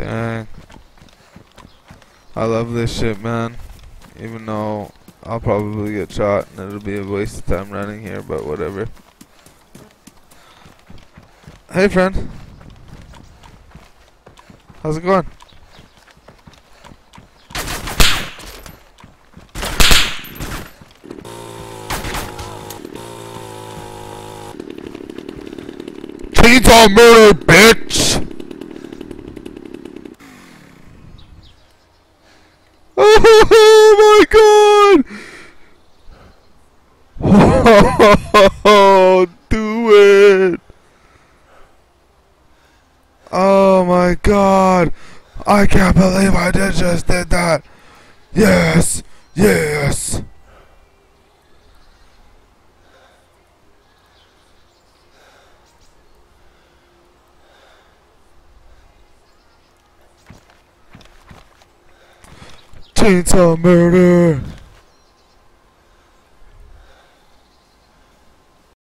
Dang. I love this shit, man. Even though I'll probably get shot and it'll be a waste of time running here, but whatever. Hey, friend. How's it going? Chainsaw murder, bitch! Oh my god! Oh, do it! Oh my god! I can't believe I just did that! Yes! Yes! Chainsaw murder!